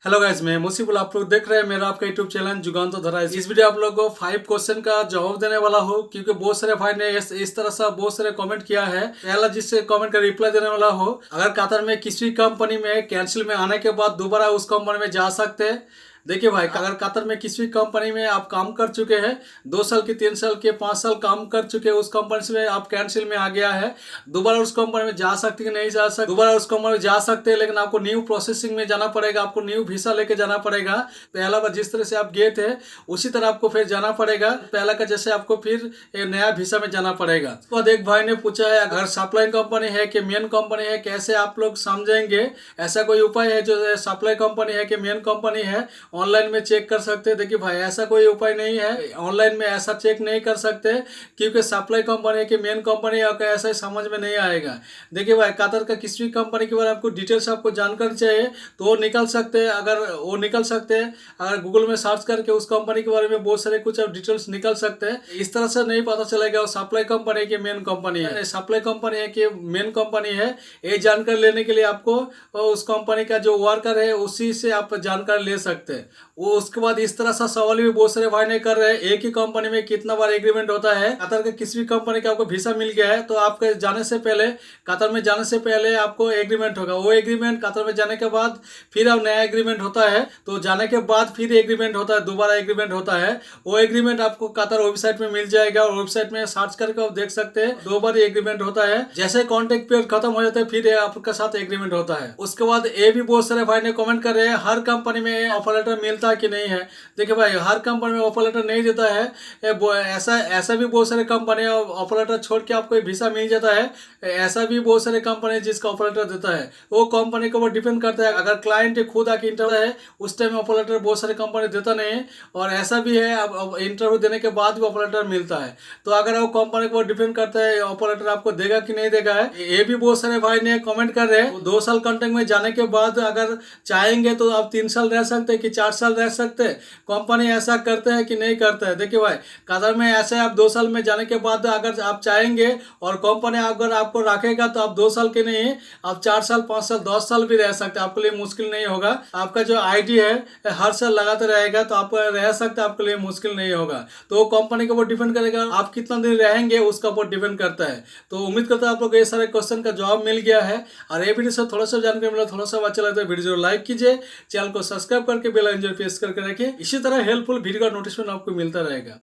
Hello guys, मैं मुसीबुल। आप लोग देख रहे हैं मेरा आपका यूट्यूब चैनल जुगांतो धरा। इस वीडियो आप लोगों को 5 क्वेश्चन का जवाब देने वाला हूँ, क्योंकि बहुत सारे भाई ने इस तरह से बहुत सारे कमेंट किया है। पहला जिससे कमेंट का रिप्लाई देने वाला हो, अगर कतर में किसी कंपनी में कैंसिल में आने के बाद दोबारा उस कंपनी में जा सकते हैं। देखिए भाई, अगर कतर में किसी कंपनी में आप काम कर चुके हैं, 2 साल के 3 साल के 5 साल काम कर चुके हैं, उस कंपनी में आप कैंसिल में आ गया है, दोबारा उस कंपनी में जा सकते हैं कि नहीं जा सकते? दोबारा उस कंपनी में जा सकते हैं, लेकिन आपको न्यू प्रोसेसिंग में जाना पड़ेगा, आपको न्यू वीसा लेके जाना पड़ेगा। पहला बार जिस तरह से आप गए थे उसी तरह आपको फिर जाना पड़ेगा, पहला का जैसे आपको फिर एक नया वीसा में जाना पड़ेगा। तो एक भाई ने पूछा है, अगर सप्लाई कंपनी है कि मेन कंपनी है, कैसे आप लोग समझेंगे? ऐसा कोई उपाय है जो सप्लाई कंपनी है कि मेन कंपनी है, ऑनलाइन में चेक कर सकते हैं? देखिए भाई, ऐसा कोई उपाय नहीं है, ऑनलाइन में ऐसा चेक नहीं कर सकते, क्योंकि सप्लाई कंपनी है कि मेन कंपनी है, आपको ऐसा समझ में नहीं आएगा। देखिए भाई, कतर का किसी भी कंपनी के बारे में आपको डिटेल्स आपको जानकारी चाहिए तो वो निकल सकते हैं। अगर गूगल में सर्च करके उस कंपनी के बारे में बहुत सारे कुछ डिटेल्स निकल सकते हैं। इस तरह से नहीं पता चलेगा वो सप्लाई कंपनी की मेन कंपनी है, सप्लाई कंपनी है कि मेन कंपनी है। ये जानकारी लेने के लिए आपको उस कंपनी का जो वर्कर है उसी से आप जानकारी ले सकते हैं। वो उसके बाद इस तरह सा सवाल भी बहुत सारे भाई नहीं कर रहे हैं, एक ही कंपनी में कितना बार एग्रीमेंट होता है? कतर के किसी भी कंपनी का आपको वीसा मिल गया है तो आपके जाने से पहले, कतर में जाने से पहले आपको एग्रीमेंट होगा। वो एग्रीमेंट कतर में जाने के बाद फिर अब नया एग्रीमेंट होता है, तो जाने के बाद फिर एग्रीमेंट होता है, दोबारा एग्रीमेंट होता है। वो एग्रीमेंट आपको कतर वेबसाइट में मिल जाएगा, और वेबसाइट में सर्च करके आप देख सकते हैं। 2 बार एग्रीमेंट होता है, जैसे कॉन्ट्रैक्ट पीरियड खत्म हो जाता है फिर आपके साथ एग्रीमेंट होता है। उसके बाद ये भी बहुत सारे भाई ने कमेंट कर रहे हैं, हर कंपनी में ऑफर लेटर मिलता है कि नहीं है? देखिए भाई, हर कंपनी में ऑफर लेटर नहीं देता है। ऐसा भी बहुत सारे कंपनी ऑफर लेटर छोड़ के आपको वीसा मिल जाता है। ऐसा भी बहुत सारे कंपनी जिसका ऑफर लेटर देता है, वो कंपनी के ऊपर डिपेंड करता है। अगर क्लाइंट खुद आके इंटरव्यू है उस टाइम ऑफर लेटर बहुत सारे कंपनी देता नहीं है, और ऐसा भी है अब इंटरव्यू देने के बाद भी ऑफर लेटर मिलता है। तो अगर वो कंपनी के ऊपर डिपेंड करता है ऑफर लेटर आपको देगा कि नहीं देगा है। ये भी बहुत सारे भाई ने कमेंट कर रहे हैं, 2 साल कॉन्ट्रैक्ट में जाने के बाद अगर चाहेंगे तो आप 3 साल रह सकते हैं कि 4 साल रह सकते हैं। कंपनी ऐसा करते हैं कि नहीं करते हैं? देखिए भाई, कतर में ऐसे आप 2 साल में जाने के बाद अगर आप चाहेंगे और कंपनी अगर आपको रखेगा तो आप 2 साल के नहीं, आप 4 साल 5 साल 10 साल भी रह सकते हैं। आपके लिए मुश्किल नहीं होगा। आपका जो आईडी है हर साल लगाते रहेगा तो आप रह सकते हैं, आपके लिए मुश्किल नहीं होगा। तो वो कंपनी के ऊपर डिपेंड करेगा, आप कितना दिन रहेंगे उसका ऊपर डिपेंड करता है। तो उम्मीद करता हूँ आप लोग ये सारे क्वेश्चन का जवाब मिल गया है। और ये वीडियो से थोड़ा सा जानकारी मिला, थोड़ा सा अच्छा लगता है, वीडियो लाइक कीजिए, चैनल को सब्सक्राइब करके बेल आइकन प्रेस करके रखिए। इसी तरह हेल्पफुल वीडियो का नोटिफिकेशन आपको मिलता रहेगा।